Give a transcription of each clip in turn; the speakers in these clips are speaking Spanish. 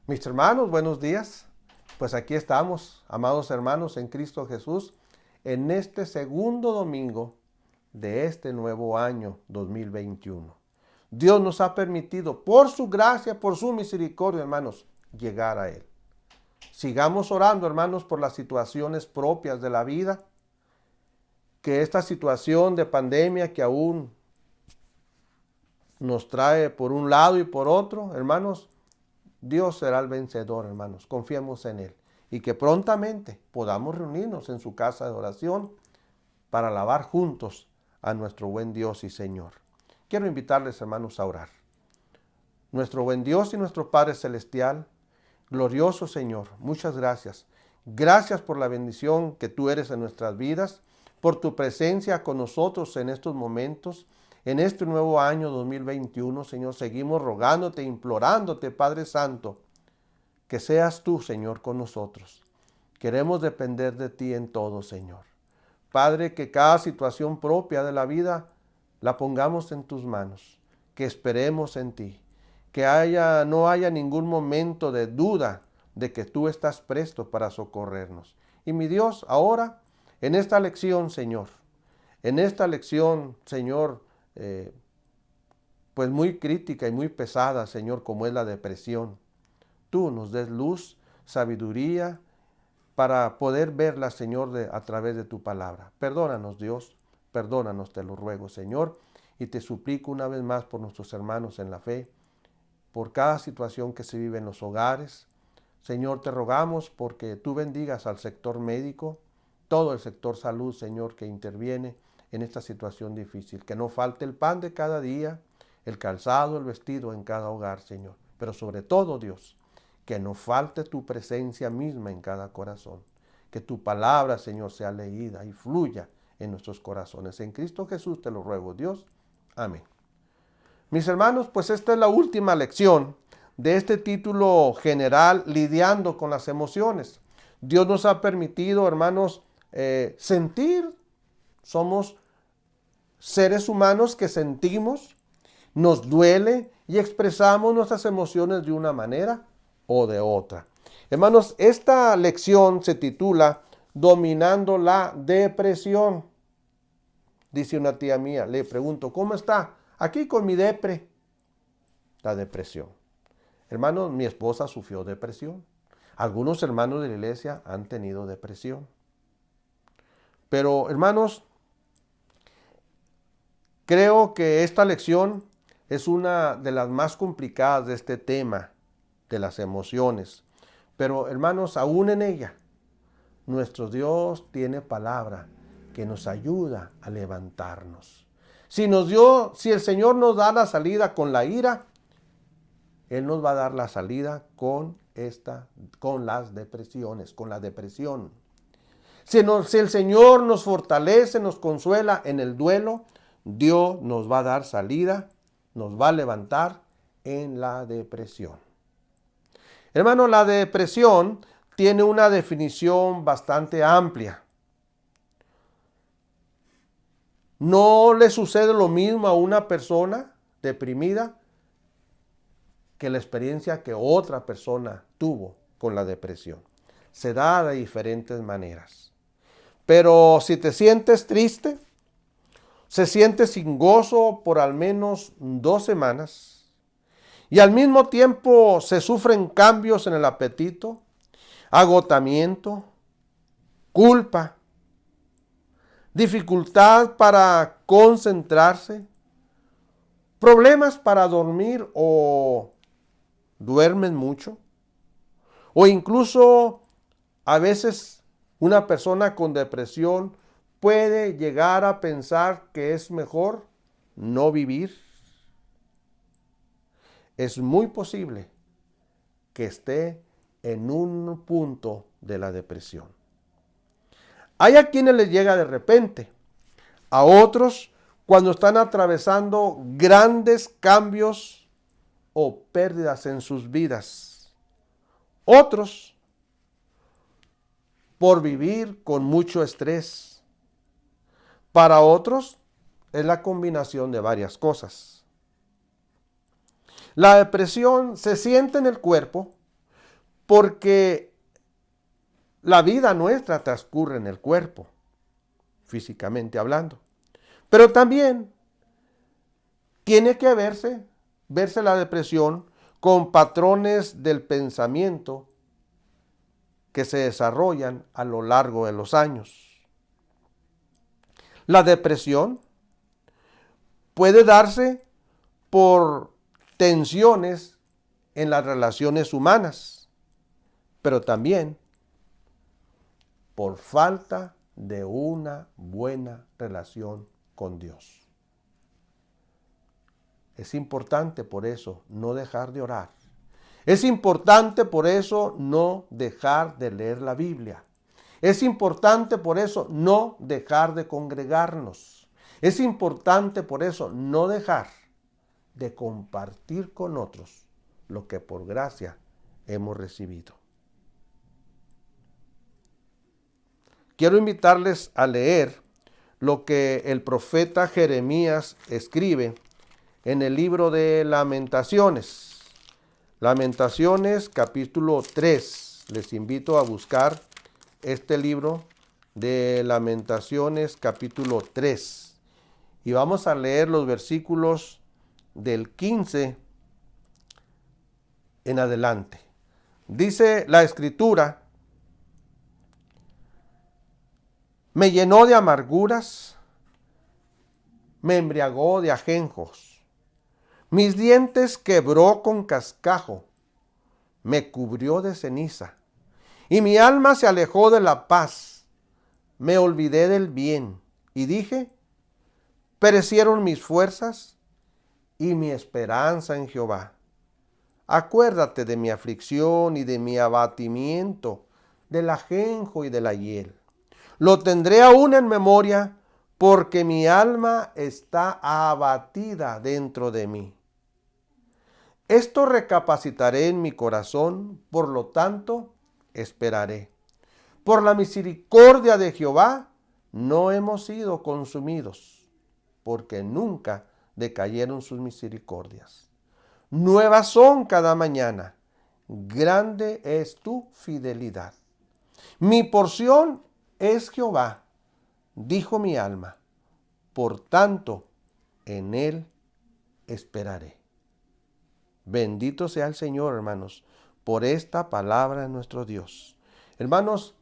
Mis hermanos, buenos días. Pues aquí estamos, amados hermanos en Cristo Jesús, en este segundo domingo de este nuevo año 2021. Dios nos ha permitido, por su gracia, por su misericordia, hermanos, llegar a Él. Sigamos orando, hermanos, por las situaciones propias de la vida, que esta situación de pandemia que aún nos trae por un lado y por otro, hermanos, Dios será el vencedor, hermanos. Confiemos en Él. Y que prontamente podamos reunirnos en su casa de oración para alabar juntos a nuestro buen Dios y Señor. Quiero invitarles, hermanos, a orar. Nuestro buen Dios y nuestro Padre Celestial, glorioso Señor, muchas gracias. Gracias por la bendición que tú eres en nuestras vidas, por tu presencia con nosotros en estos momentos. En este nuevo año 2021, Señor, seguimos rogándote, implorándote, Padre Santo, que seas tú, Señor, con nosotros. Queremos depender de ti en todo, Señor. Padre, que cada situación propia de la vida la pongamos en tus manos, que esperemos en ti, que no haya ningún momento de duda de que tú estás presto para socorrernos. Y mi Dios, ahora, en esta lección, Señor, pues muy crítica y muy pesada, Señor, como es la depresión. Tú nos des luz, sabiduría, para poder verla, Señor, a través de tu palabra. Perdónanos, Dios, perdónanos, te lo ruego, Señor, y te suplico una vez más por nuestros hermanos en la fe, por cada situación que se vive en los hogares. Señor, te rogamos porque tú bendigas al sector médico, todo el sector salud, Señor, que interviene en esta situación difícil. Que no falte el pan de cada día, el calzado, el vestido en cada hogar, Señor. Pero sobre todo, Dios, que no falte tu presencia misma en cada corazón. Que tu palabra, Señor, sea leída y fluya en nuestros corazones. En Cristo Jesús te lo ruego, Dios. Amén. Mis hermanos, pues esta es la última lección de este título general, lidiando con las emociones. Dios nos ha permitido, hermanos, sentir. Somos seres humanos que sentimos, nos duele y expresamos nuestras emociones de una manera o de otra. Hermanos, esta lección se titula Dominando la depresión. Dice una tía mía, le pregunto, ¿cómo está? Aquí con mi depre. La depresión. Hermanos, mi esposa sufrió depresión. Algunos hermanos de la iglesia han tenido depresión. Pero, hermanos, creo que esta lección es una de las más complicadas de este tema de las emociones. Pero, hermanos, aún en ella, nuestro Dios tiene palabra que nos ayuda a levantarnos. Si el Señor nos da la salida con la ira, Él nos va a dar la salida con las depresiones, con la depresión. Si el Señor nos fortalece, nos consuela en el duelo, Dios nos va a dar salida, nos va a levantar en la depresión. Hermano, la depresión tiene una definición bastante amplia. No le sucede lo mismo a una persona deprimida que la experiencia que otra persona tuvo con la depresión. Se da de diferentes maneras. Pero si te sientes triste, se siente sin gozo por al menos 2 semanas y al mismo tiempo se sufren cambios en el apetito, agotamiento, culpa, dificultad para concentrarse, problemas para dormir o duermen mucho, o incluso a veces una persona con depresión puede llegar a pensar que es mejor no vivir. Es muy posible que esté en un punto de la depresión. Hay a quienes les llega de repente, a otros cuando están atravesando grandes cambios o pérdidas en sus vidas. Otros por vivir con mucho estrés. Para otros es la combinación de varias cosas. La depresión se siente en el cuerpo porque la vida nuestra transcurre en el cuerpo, físicamente hablando. Pero también tiene que verse la depresión con patrones del pensamiento que se desarrollan a lo largo de los años. La depresión puede darse por tensiones en las relaciones humanas, pero también por falta de una buena relación con Dios. Es importante por eso no dejar de orar. Es importante por eso no dejar de leer la Biblia. Es importante por eso no dejar de congregarnos. Es importante por eso no dejar de compartir con otros lo que por gracia hemos recibido. Quiero invitarles a leer lo que el profeta Jeremías escribe en el libro de Lamentaciones. Lamentaciones capítulo 3. Les invito a buscar este libro de Lamentaciones capítulo 3. Y vamos a leer los versículos del 15 en adelante. Dice la Escritura: me llenó de amarguras, me embriagó de ajenjos, mis dientes quebró con cascajo, me cubrió de ceniza, y mi alma se alejó de la paz, me olvidé del bien, y dije, perecieron mis fuerzas y mi esperanza en Jehová. Acuérdate de mi aflicción y de mi abatimiento, del ajenjo y de la hiel. Lo tendré aún en memoria, porque mi alma está abatida dentro de mí. Esto recapacitaré en mi corazón, por lo tanto, esperaré. Por la misericordia de Jehová, no hemos sido consumidos, porque nunca decayeron sus misericordias. Nuevas son cada mañana, grande es tu fidelidad. Mi porción es Jehová, dijo mi alma, por tanto, en él esperaré. Bendito sea el Señor, hermanos, por esta palabra de nuestro Dios. Hermanos,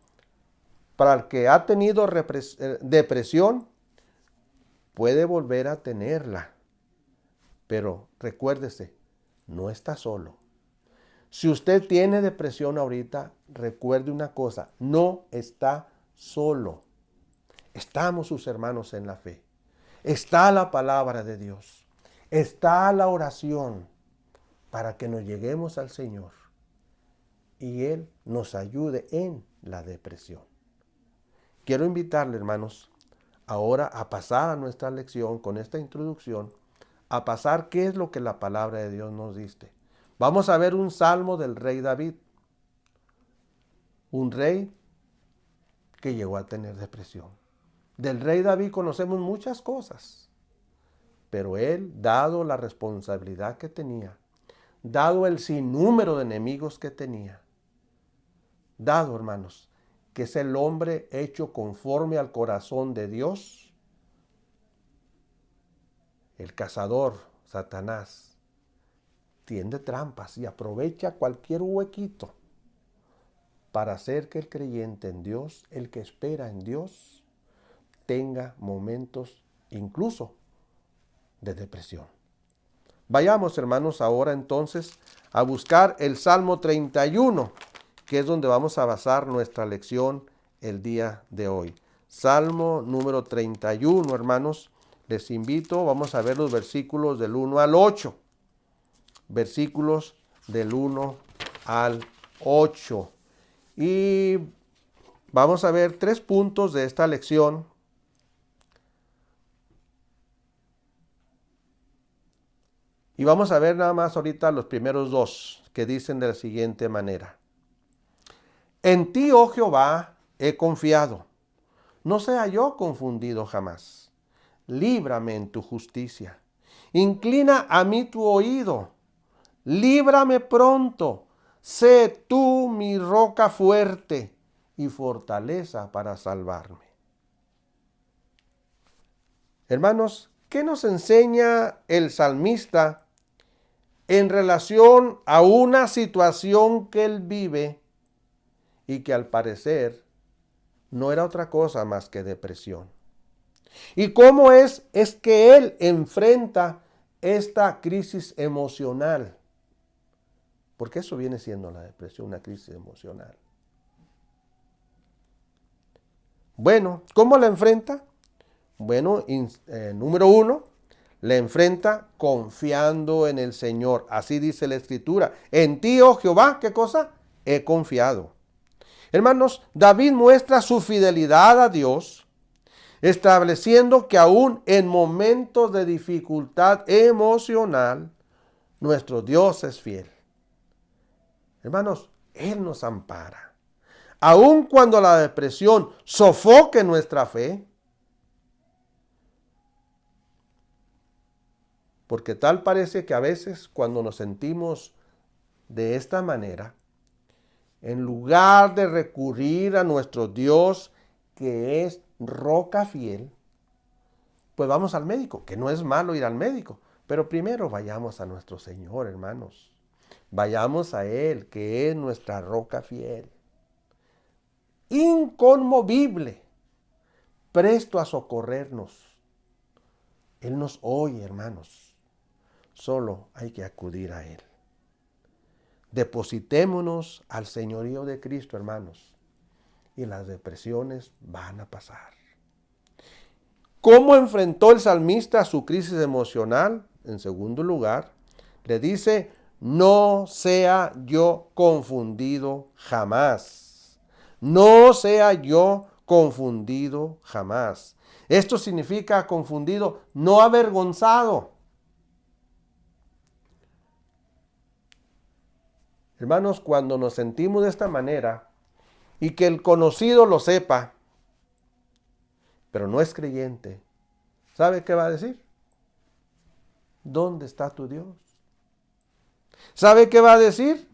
para el que ha tenido depresión, puede volver a tenerla. Pero recuérdese, no está solo. Si usted tiene depresión ahorita, recuerde una cosa, no está solo. Estamos sus hermanos en la fe. Está la palabra de Dios. Está la oración para que nos lleguemos al Señor y Él nos ayude en la depresión. Quiero invitarle, hermanos, ahora a pasar a nuestra lección con esta introducción, a pasar qué es lo que la palabra de Dios nos dice. Vamos a ver un salmo del rey David, un rey que llegó a tener depresión. Del rey David conocemos muchas cosas, pero él, dado la responsabilidad que tenía, dado el sinnúmero de enemigos que tenía, dado, hermanos, que es el hombre hecho conforme al corazón de Dios, el cazador, Satanás, tiende trampas y aprovecha cualquier huequito para hacer que el creyente en Dios, el que espera en Dios, tenga momentos incluso de depresión. Vayamos, hermanos, ahora entonces a buscar el Salmo 31, que es donde vamos a basar nuestra lección el día de hoy. Salmo número 31, hermanos, les invito, vamos a ver los versículos del 1 al 8. Versículos del 1 al 8. Y vamos a ver 3 puntos de esta lección. Y vamos a ver nada más ahorita los primeros 2, que dicen de la siguiente manera. En ti, oh Jehová, he confiado. No sea yo confundido jamás. Líbrame en tu justicia. Inclina a mí tu oído. Líbrame pronto. sé tú mi roca fuerte y fortaleza para salvarme. Hermanos, ¿qué nos enseña el salmista en relación a una situación que él vive y que al parecer no era otra cosa más que depresión? ¿Y cómo es que él enfrenta esta crisis emocional? Porque eso viene siendo la depresión, una crisis emocional. Bueno, ¿cómo la enfrenta? Bueno, número 1, la enfrenta confiando en el Señor. Así dice la Escritura. En ti, oh Jehová, ¿qué cosa? He confiado. Hermanos, David muestra su fidelidad a Dios, estableciendo que aún en momentos de dificultad emocional, nuestro Dios es fiel. Hermanos, Él nos ampara. Aun cuando la depresión sofoque nuestra fe, porque tal parece que a veces cuando nos sentimos de esta manera, en lugar de recurrir a nuestro Dios, que es roca fiel, pues vamos al médico, que no es malo ir al médico, pero primero vayamos a nuestro Señor, hermanos. Vayamos a Él, que es nuestra roca fiel, inconmovible, presto a socorrernos. Él nos oye, hermanos. Solo hay que acudir a Él. Depositémonos al señorío de Cristo, hermanos, y las depresiones van a pasar. ¿Cómo enfrentó el salmista su crisis emocional? En segundo lugar, le dice, no sea yo confundido jamás. No sea yo confundido jamás. Esto significa confundido, no avergonzado. Hermanos, cuando nos sentimos de esta manera y que el conocido lo sepa, pero no es creyente, ¿sabe qué va a decir? ¿Dónde está tu Dios? ¿Sabe qué va a decir?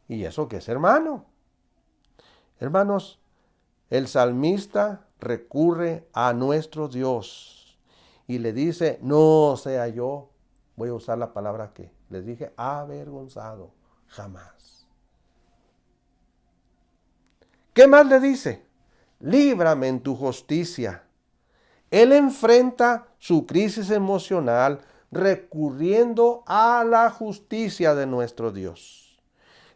¿Y eso qué es, hermano? Hermanos, el salmista recurre a nuestro Dios y le dice, no sea yo, voy a usar la palabra que les dije, avergonzado, jamás. ¿Qué más le dice? Líbrame en tu justicia. Él enfrenta su crisis emocional recurriendo a la justicia de nuestro Dios.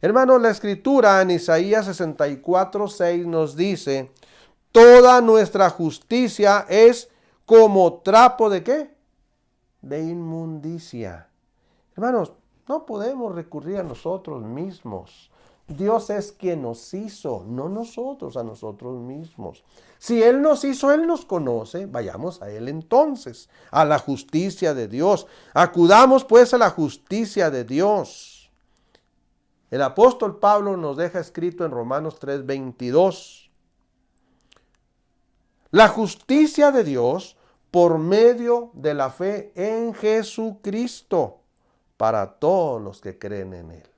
Hermanos, la Escritura en Isaías 64:6 nos dice, toda nuestra justicia es como trapo ¿de qué? De inmundicia. Hermanos, no podemos recurrir a nosotros mismos. Dios es quien nos hizo, no nosotros a nosotros mismos. Si Él nos hizo, Él nos conoce, vayamos a Él entonces, a la justicia de Dios. Acudamos pues a la justicia de Dios. El apóstol Pablo nos deja escrito en Romanos 3:22. La justicia de Dios por medio de la fe en Jesucristo para todos los que creen en Él.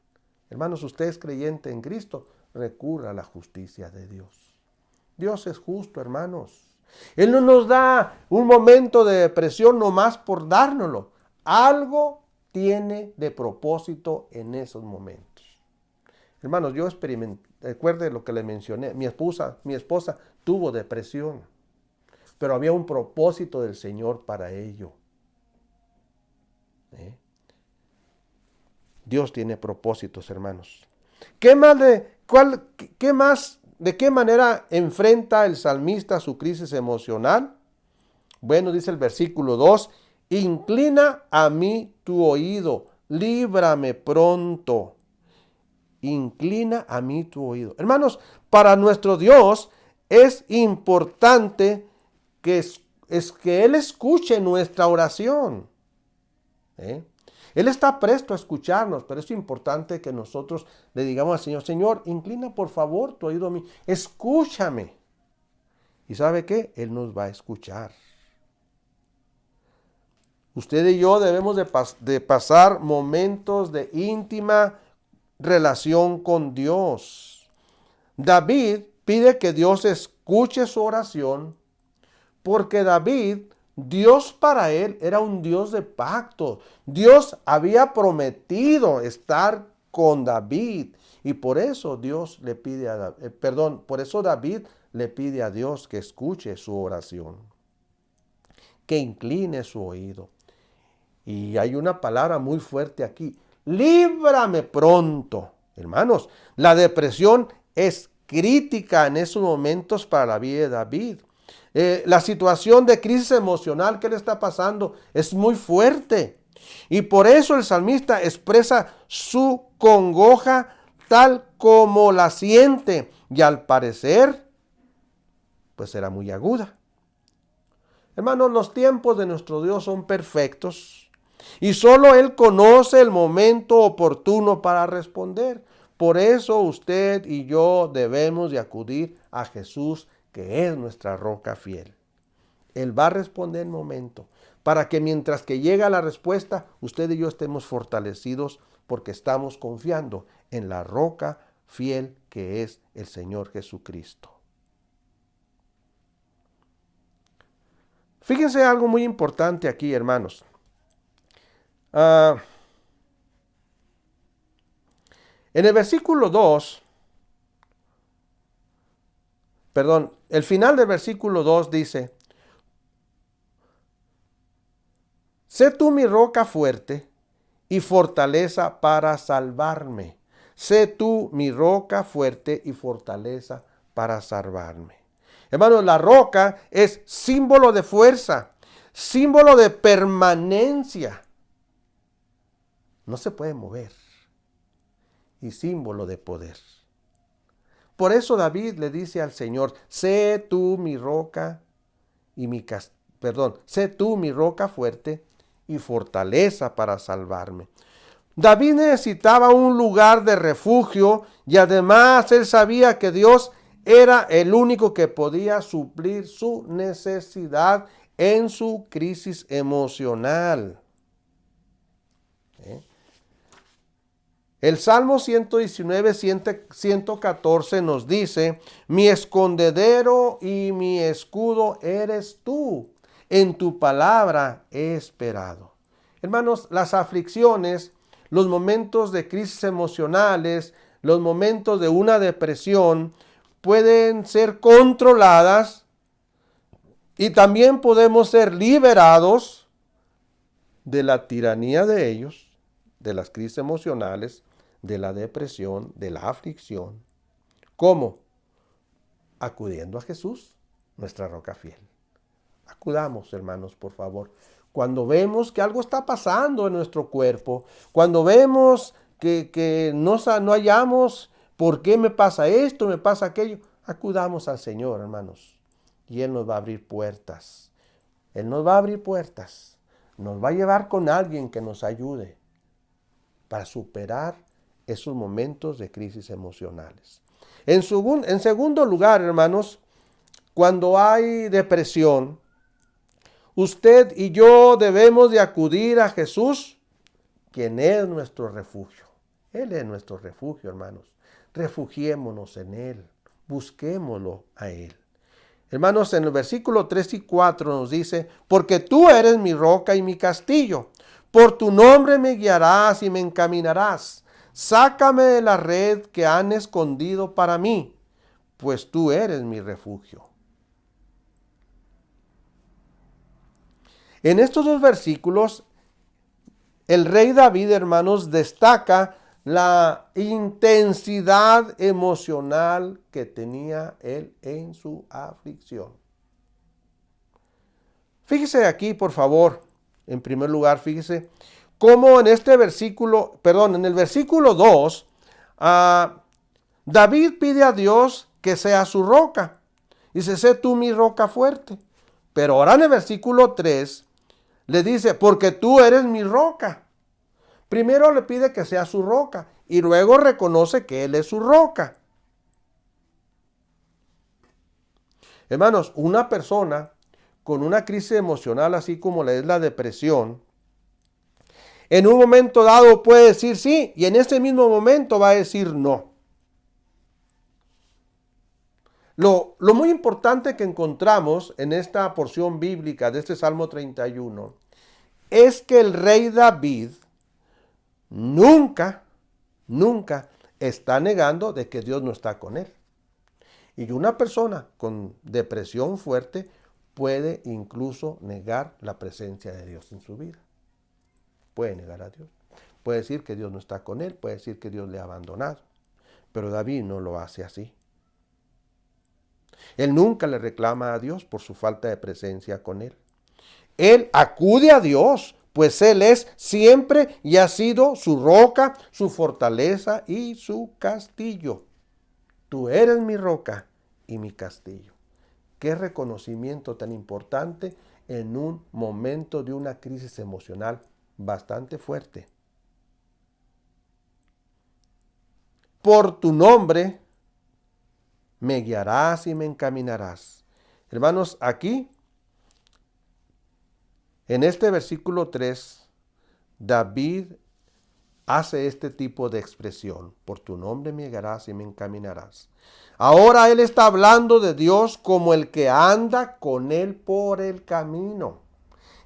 Hermanos, usted es creyente en Cristo, recurra a la justicia de Dios. Dios es justo, hermanos. Él no nos da un momento de depresión nomás por dárnoslo. Algo tiene de propósito en esos momentos. Hermanos, yo experimenté, recuerde lo que le mencioné, mi esposa tuvo depresión, pero había un propósito del Señor para ello. Dios tiene propósitos, hermanos. ¿De qué manera enfrenta el salmista su crisis emocional? Bueno, dice el versículo 2, inclina a mí tu oído, líbrame pronto. Inclina a mí tu oído. Hermanos, para nuestro Dios es importante que Él escuche nuestra oración. Él está presto a escucharnos, pero es importante que nosotros le digamos al Señor, Señor, inclina por favor tu oído a mí, escúchame. ¿Y sabe qué? Él nos va a escuchar. Usted y yo debemos de pasar momentos de íntima relación con Dios. David pide que Dios escuche su oración porque David, Dios para él era un Dios de pacto. Dios había prometido estar con David y por eso Dios le pide a por eso David le pide a Dios que escuche su oración, que incline su oído. Y hay una palabra muy fuerte aquí: líbrame pronto. Hermanos, la depresión es crítica en esos momentos para la vida de David. La situación de crisis emocional que le está pasando es muy fuerte. Y por eso el salmista expresa su congoja tal como la siente. Y al parecer, pues era muy aguda. Hermanos, los tiempos de nuestro Dios son perfectos. Y solo Él conoce el momento oportuno para responder. Por eso usted y yo debemos de acudir a Jesús, que es nuestra roca fiel. Él va a responder en momento, para que mientras que llega la respuesta, usted y yo estemos fortalecidos porque estamos confiando en la roca fiel que es el Señor Jesucristo. Fíjense algo muy importante aquí, hermanos. En el versículo 2, el final del versículo 2 dice: sé tú mi roca fuerte y fortaleza para salvarme. Sé tú mi roca fuerte y fortaleza para salvarme. Hermanos, la roca es símbolo de fuerza, símbolo de permanencia. No se puede mover. Y símbolo de poder. Por eso David le dice al Señor: sé tú mi roca y sé tú mi roca fuerte y fortaleza para salvarme. David necesitaba un lugar de refugio y además él sabía que Dios era el único que podía suplir su necesidad en su crisis emocional. El Salmo 119, 114 nos dice: mi escondedero y mi escudo eres tú, en tu palabra he esperado. Hermanos, las aflicciones, los momentos de crisis emocionales, los momentos de una depresión pueden ser controladas y también podemos ser liberados de la tiranía de ellos, de las crisis emocionales, de la depresión, de la aflicción. ¿Cómo? Acudiendo a Jesús, nuestra roca fiel. Acudamos, hermanos, por favor. Cuando vemos que algo está pasando en nuestro cuerpo, cuando vemos que no hallamos por qué me pasa esto, me pasa aquello, acudamos al Señor, hermanos. Y Él nos va a abrir puertas. Él nos va a abrir puertas. Nos va a llevar con alguien que nos ayude para superar esos momentos de crisis emocionales. En segundo lugar, hermanos, cuando hay depresión, usted y yo debemos de acudir a Jesús, quien es nuestro refugio. Él es nuestro refugio, hermanos. Refugiémonos en Él, busquémoslo a Él. Hermanos, en el versículo 3 y 4 nos dice: porque tú eres mi roca y mi castillo, por tu nombre me guiarás y me encaminarás. Sácame de la red que han escondido para mí, pues tú eres mi refugio. En estos dos versículos, el rey David, hermanos, destaca la intensidad emocional que tenía él en su aflicción. Fíjese aquí, por favor, en primer lugar, fíjese cómo en el versículo 2, David pide a Dios que sea su roca. Dice: sé tú mi roca fuerte. Pero ahora en el versículo 3 le dice: porque tú eres mi roca. Primero le pide que sea su roca y luego reconoce que Él es su roca. Hermanos, una persona con una crisis emocional así como es la depresión, En un momento dado puede decir sí y en ese mismo momento va a decir no. Lo muy importante que encontramos en esta porción bíblica de este Salmo 31 es que el rey David nunca está negando de que Dios no está con él. Y una persona con depresión fuerte puede incluso negar la presencia de Dios en su vida. Puede negar a Dios. Puede decir que Dios no está con él, puede decir que Dios le ha abandonado. Pero David no lo hace así. Él nunca le reclama a Dios por su falta de presencia con él. Él acude a Dios, pues Él es siempre y ha sido su roca, su fortaleza y su castillo. Tú eres mi roca y mi castillo. Qué reconocimiento tan importante en un momento de una crisis emocional bastante fuerte. Por tu nombre me guiarás y me encaminarás. Hermanos, aquí, en este versículo 3, David hace este tipo de expresión. Por tu nombre me guiarás y me encaminarás. Ahora él está hablando de Dios como el que anda con él por el camino.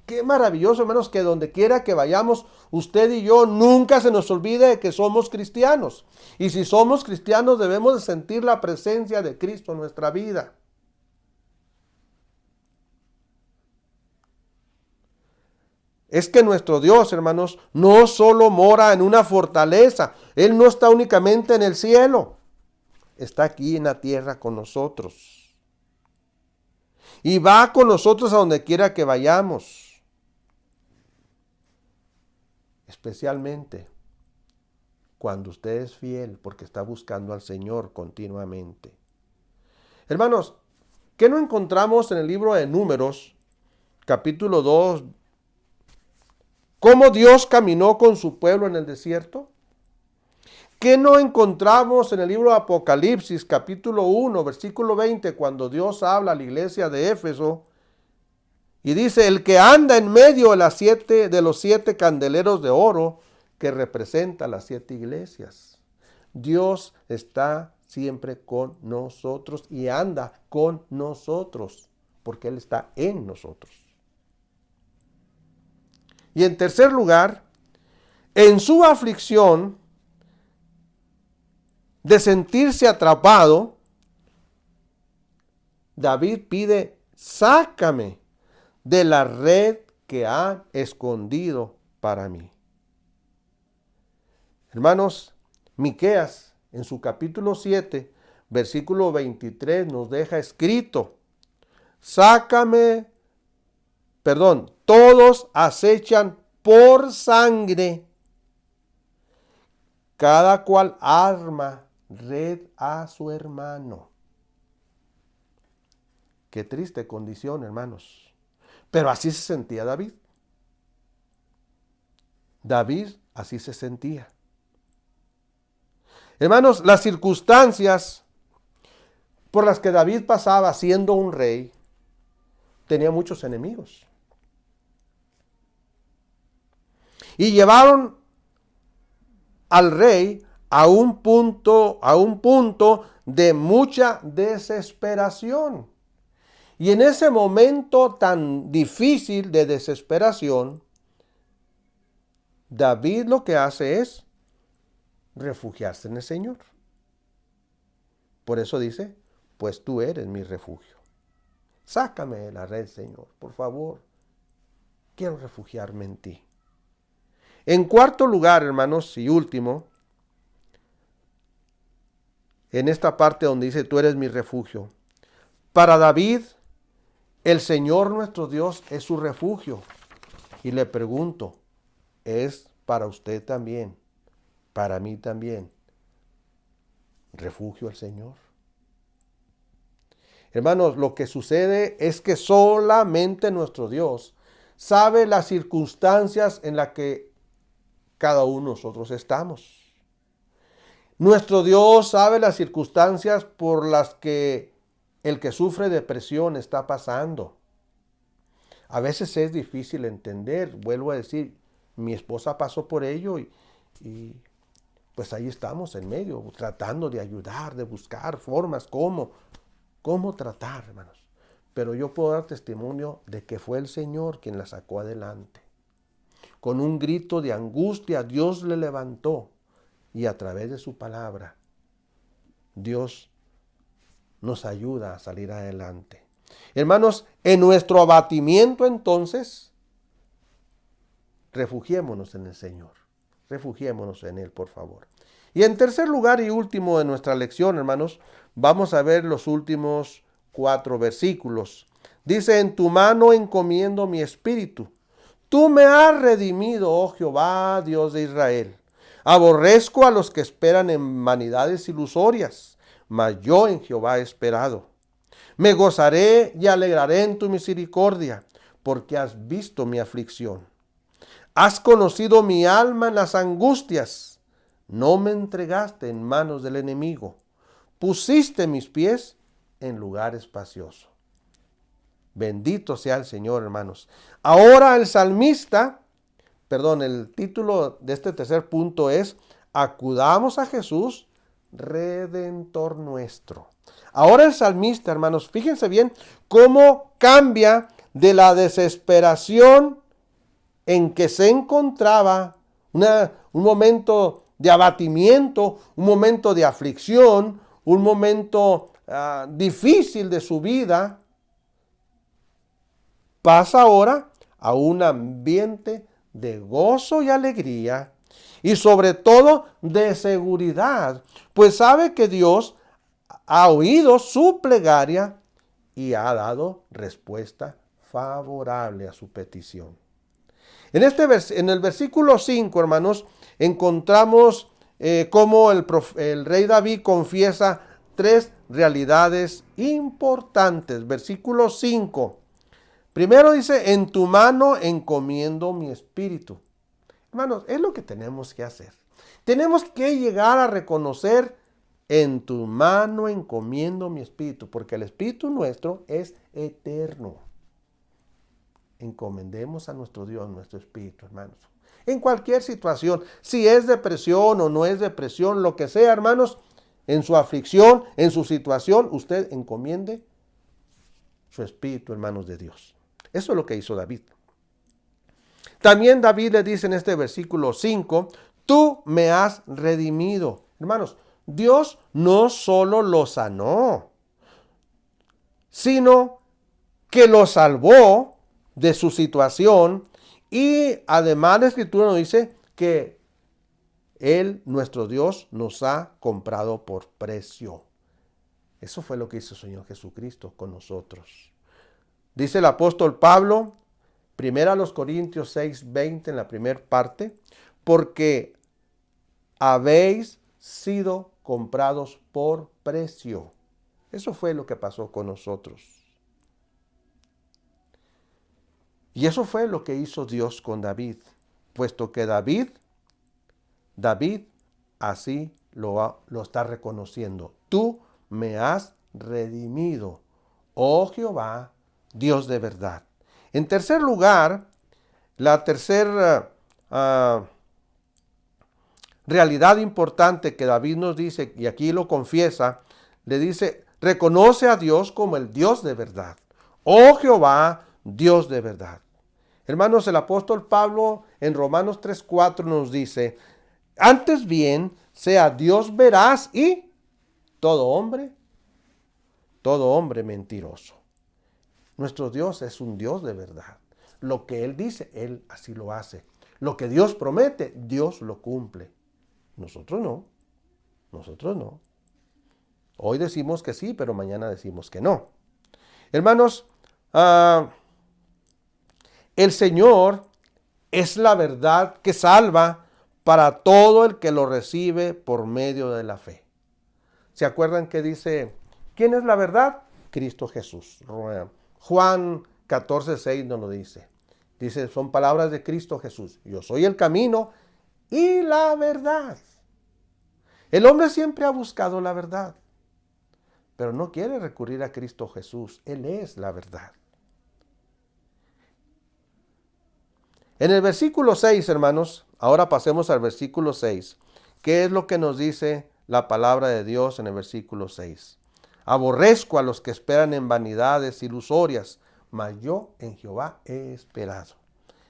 Qué maravilloso, hermanos, que donde quiera que vayamos, usted y yo, nunca se nos olvide de que somos cristianos. Y si somos cristianos, debemos de sentir la presencia de Cristo en nuestra vida. Es que nuestro Dios, hermanos, no solo mora en una fortaleza. Él no está únicamente en el cielo. Está aquí en la tierra con nosotros. Y va con nosotros a donde quiera que vayamos. Especialmente cuando usted es fiel porque está buscando al Señor continuamente. Hermanos, ¿qué no encontramos en el libro de Números, capítulo 2? ¿Cómo Dios caminó con su pueblo en el desierto? ¿Qué no encontramos en el libro de Apocalipsis, capítulo 1, versículo 20, cuando Dios habla a la iglesia de Éfeso y dice, el que anda en medio de los 7 candeleros de oro que representa las 7 iglesias? Dios está siempre con nosotros y anda con nosotros, porque Él está en nosotros. Y en tercer lugar, en su aflicción de sentirse atrapado, David pide, sácame de la red que han escondido para mí. Hermanos, Miqueas en su capítulo 7, versículo 23 nos deja escrito, todos acechan por sangre, cada cual arma red a su hermano. Qué triste condición, hermanos. Pero así se sentía David. David así se sentía. Hermanos, las circunstancias por las que David pasaba siendo un rey, tenía muchos enemigos. Y llevaron al rey a un punto de mucha desesperación. Y en ese momento tan difícil de desesperación, David lo que hace es refugiarse en el Señor. Por eso dice, pues tú eres mi refugio. Sácame de la red, Señor, por favor. Quiero refugiarme en ti. En cuarto lugar, hermanos, y último, en esta parte donde dice, tú eres mi refugio. Para David, el Señor nuestro Dios es su refugio. Y le pregunto, ¿es para usted también, para mí también, refugio el Señor? Hermanos, lo que sucede es que solamente nuestro Dios sabe las circunstancias en las que cada uno de nosotros estamos. Nuestro Dios sabe las circunstancias por las que el que sufre depresión está pasando. A veces es difícil entender, vuelvo a decir, Mi esposa pasó por ello y pues ahí estamos en medio, tratando de ayudar, de buscar formas, cómo tratar, hermanos. Pero yo puedo dar testimonio de que fue el Señor quien la sacó adelante. Con un grito de angustia, Dios le levantó y a través de su palabra, Dios nos ayuda a salir adelante. Hermanos, en nuestro abatimiento entonces, refugiémonos en el Señor. Refugiémonos en Él, por favor. Y en tercer lugar y último de nuestra lección, hermanos, vamos a ver los últimos 4 versículos. Dice, en tu mano encomiendo mi espíritu. Tú me has redimido, oh Jehová, Dios de Israel. Aborrezco a los que esperan en vanidades ilusorias, mas yo en Jehová he esperado. Me gozaré y alegraré en tu misericordia, porque has visto mi aflicción. Has conocido mi alma en las angustias. No me entregaste en manos del enemigo. Pusiste mis pies en lugar espacioso. Bendito sea el Señor, hermanos. Ahora el título de este tercer punto es: acudamos a Jesús, Redentor nuestro. Ahora el salmista, hermanos, fíjense bien cómo cambia de la desesperación en que se encontraba, un momento de abatimiento, un momento de aflicción, un momento difícil de su vida, pasa ahora a un ambiente de gozo y alegría y sobre todo de seguridad, pues sabe que Dios ha oído su plegaria y ha dado respuesta favorable a su petición. En el versículo 5, hermanos, encontramos cómo el rey David confiesa 3 realidades importantes. Versículo 5. Primero dice, en tu mano encomiendo mi espíritu. Hermanos, es lo que tenemos que hacer. Tenemos que llegar a reconocer, en tu mano encomiendo mi espíritu, porque el espíritu nuestro es eterno. Encomendemos a nuestro Dios nuestro espíritu, hermanos. En cualquier situación, si es depresión o no es depresión, lo que sea, hermanos, en su aflicción, en su situación, usted encomiende su espíritu en manos de Dios. Eso es lo que hizo David. También David le dice en este versículo 5, tú me has redimido. Hermanos, Dios no solo lo sanó, sino que lo salvó de su situación, y además la Escritura nos dice que Él, nuestro Dios, nos ha comprado por precio. Eso fue lo que hizo el Señor Jesucristo con nosotros. Dice el apóstol Pablo, 1 Corintios 6:20 en la primera parte, porque habéis sido comprados por precio. Eso fue lo que pasó con nosotros. Y eso fue lo que hizo Dios con David, puesto que David así lo está reconociendo. Tú me has redimido, oh Jehová, Dios de verdad. En tercer lugar, la tercera realidad importante que David nos dice, y aquí lo confiesa, le dice, reconoce a Dios como el Dios de verdad. Oh Jehová, Dios de verdad. Hermanos, el apóstol Pablo en Romanos 3:4 nos dice, antes bien, sea Dios veraz y todo hombre mentiroso. Nuestro Dios es un Dios de verdad. Lo que Él dice, Él así lo hace. Lo que Dios promete, Dios lo cumple. Nosotros no. Nosotros no. Hoy decimos que sí, pero mañana decimos que no. Hermanos, el Señor es la verdad que salva para todo el que lo recibe por medio de la fe. ¿Se acuerdan que dice, quién es la verdad? Cristo Jesús. Juan 14:6 nos lo dice. Dice, son palabras de Cristo Jesús. Yo soy el camino y la verdad. El hombre siempre ha buscado la verdad, pero no quiere recurrir a Cristo Jesús. Él es la verdad. En el versículo 6, hermanos, ahora pasemos al versículo 6. ¿Qué es lo que nos dice la palabra de Dios en el versículo 6? Aborrezco a los que esperan en vanidades ilusorias, mas yo en Jehová he esperado.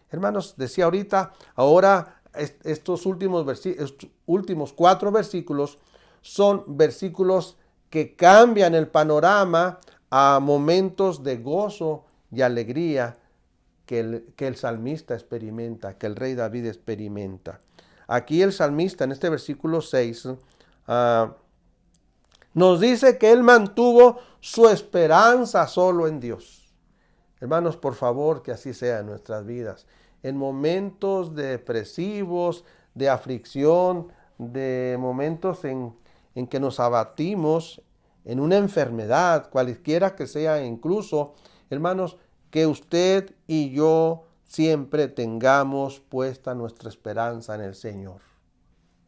Hermanos, decía ahorita, ahora estos últimos 4 versículos son versículos que cambian el panorama a momentos de gozo y alegría que el salmista experimenta, que el rey David experimenta. Aquí el salmista en este versículo 6 nos dice que él mantuvo su esperanza solo en Dios. Hermanos, por favor, que así sea en nuestras vidas. En momentos depresivos, de aflicción, de momentos en que nos abatimos, en una enfermedad, cualquiera que sea, incluso, hermanos, que usted y yo siempre tengamos puesta nuestra esperanza en el Señor.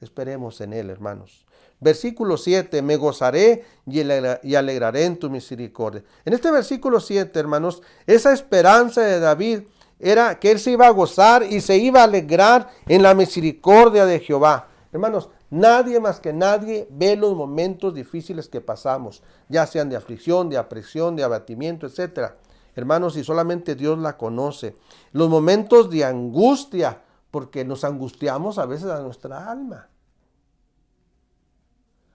Esperemos en Él, hermanos. Versículo 7, me gozaré y alegraré en tu misericordia. En este versículo 7, hermanos, esa esperanza de David era que él se iba a gozar y se iba a alegrar en la misericordia de Jehová. Hermanos, nadie más que nadie ve los momentos difíciles que pasamos, ya sean de aflicción, de apresión, de abatimiento, etc. Hermanos, y solamente Dios la conoce. Los momentos de angustia, porque nos angustiamos a veces a nuestra alma.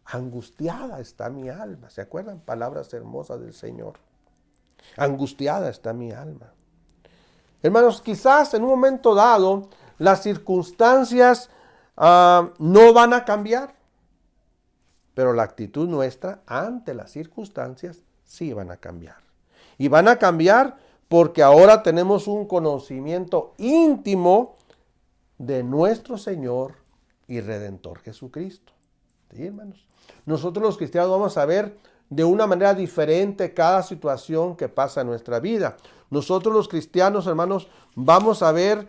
Angustiada está mi alma. ¿Se acuerdan? Palabras hermosas del Señor. Angustiada está mi alma. Hermanos, quizás en un momento dado las circunstancias no van a cambiar, pero la actitud nuestra ante las circunstancias sí van a cambiar. Y van a cambiar porque ahora tenemos un conocimiento íntimo de nuestro Señor y Redentor Jesucristo. ¿Sí, hermanos? Nosotros los cristianos vamos a ver de una manera diferente cada situación que pasa en nuestra vida. Nosotros los cristianos, hermanos, vamos a dar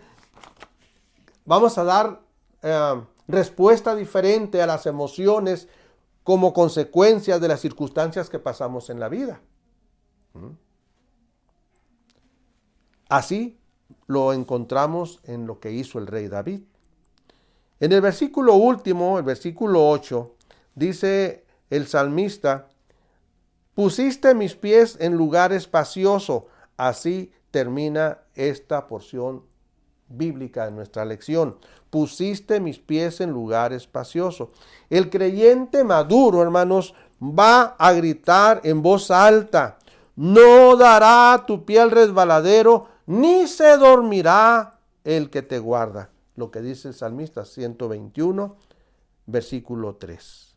respuesta diferente a las emociones como consecuencia de las circunstancias que pasamos en la vida. Así lo encontramos en lo que hizo el rey David. En el versículo último, el versículo 8, dice el salmista, pusiste mis pies en lugar espacioso. Así termina esta porción bíblica de nuestra lección. Pusiste mis pies en lugar espacioso. El creyente maduro, hermanos, va a gritar en voz alta, no dará tu pie al resbaladero, ni se dormirá el que te guarda. Lo que dice el salmista 121, versículo 3.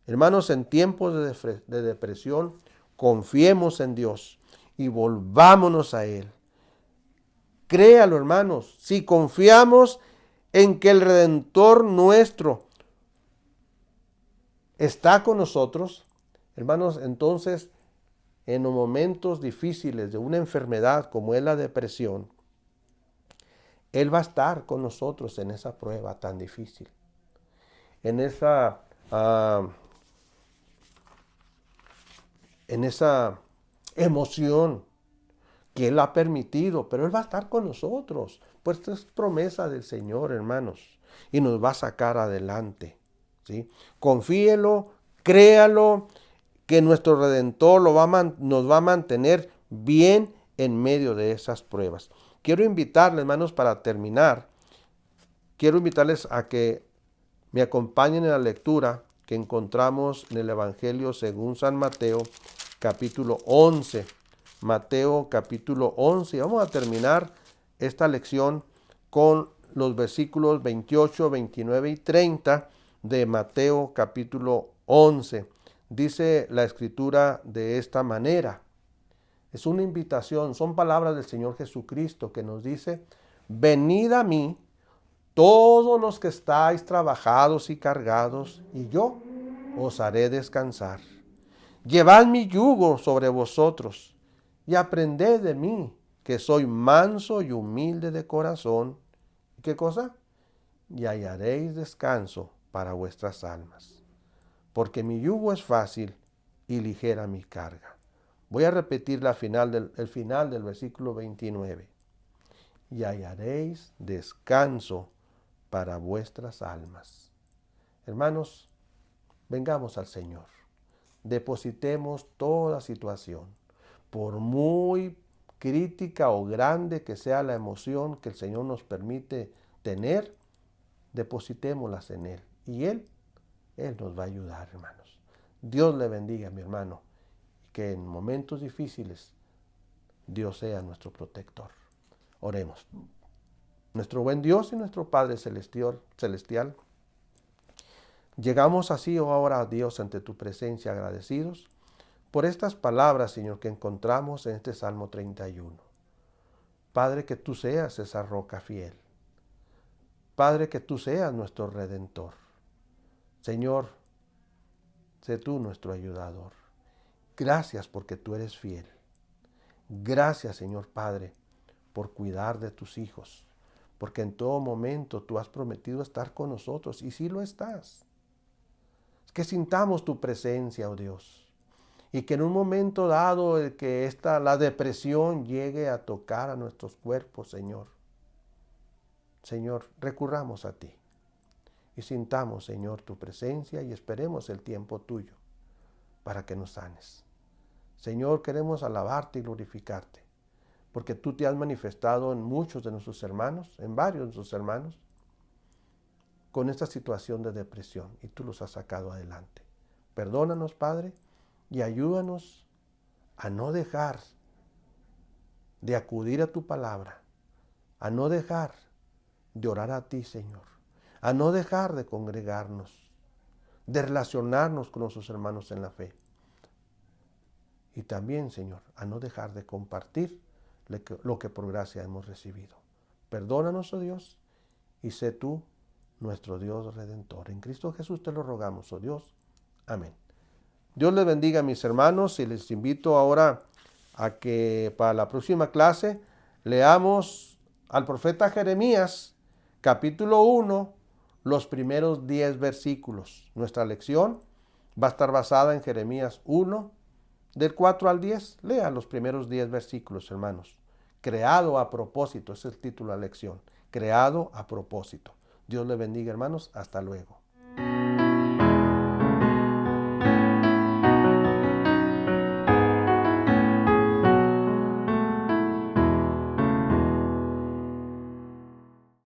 Hermanos, en tiempos de depresión, confiemos en Dios y volvámonos a Él. Créalo, hermanos, si confiamos en que el Redentor nuestro está con nosotros, hermanos, entonces en los momentos difíciles de una enfermedad como es la depresión, Él va a estar con nosotros en esa prueba tan difícil, en esa emoción que Él ha permitido, pero Él va a estar con nosotros. Pues esto es promesa del Señor, hermanos, y nos va a sacar adelante, ¿sí? Confíelo, créalo, que nuestro Redentor nos va a mantener bien en medio de esas pruebas. Quiero invitarles, hermanos, para terminar, quiero invitarles a que me acompañen en la lectura que encontramos en el Evangelio según San Mateo, capítulo 11. Mateo, capítulo 11. Vamos a terminar esta lección con los versículos 28, 29 y 30 de Mateo, capítulo 11. Dice la Escritura de esta manera. Es una invitación, son palabras del Señor Jesucristo que nos dice, venid a mí todos los que estáis trabajados y cargados, y yo os haré descansar. Llevad mi yugo sobre vosotros y aprended de mí, que soy manso y humilde de corazón. ¿Qué cosa? Y hallaréis descanso para vuestras almas, porque mi yugo es fácil y ligera mi carga. Voy a repetir el final del versículo 29. y hallaréis descanso para vuestras almas. Hermanos, vengamos al Señor. Depositemos toda situación, por muy crítica o grande que sea la emoción que el Señor nos permite tener, depositémoslas en Él. Y Él nos va a ayudar, hermanos. Dios le bendiga, mi hermano, y que en momentos difíciles Dios sea nuestro protector. Oremos. Nuestro buen Dios y nuestro Padre celestial, llegamos así ahora, Dios, ante tu presencia agradecidos por estas palabras, Señor, que encontramos en este Salmo 31. Padre, que tú seas esa roca fiel. Padre, que tú seas nuestro Redentor. Señor, sé tú nuestro ayudador. Gracias porque tú eres fiel. Gracias, Señor Padre, por cuidar de tus hijos, porque en todo momento tú has prometido estar con nosotros, y sí lo estás. Que sintamos tu presencia, oh Dios, y que en un momento dado que la depresión llegue a tocar a nuestros cuerpos, Señor, recurramos a ti y sintamos, Señor, tu presencia y esperemos el tiempo tuyo para que nos sanes. Señor, queremos alabarte y glorificarte, porque tú te has manifestado en muchos de nuestros hermanos, en varios de nuestros hermanos, con esta situación de depresión, y tú los has sacado adelante. Perdónanos, Padre, y ayúdanos a no dejar de acudir a tu palabra, a no dejar de orar a ti, Señor, a no dejar de congregarnos, de relacionarnos con nuestros hermanos en la fe. Y también, Señor, a no dejar de compartir lo que por gracia hemos recibido. Perdónanos, oh Dios, y sé tú nuestro Dios Redentor. En Cristo Jesús te lo rogamos, oh Dios. Amén. Dios les bendiga, mis hermanos, y les invito ahora a que para la próxima clase leamos al profeta Jeremías, capítulo 1, los primeros 10 versículos. Nuestra lección va a estar basada en Jeremías 1, del 4 al 10. Lea los primeros 10 versículos, hermanos. Creado a propósito, ese es el título de la lección. Creado a propósito. Dios les bendiga, hermanos. Hasta luego.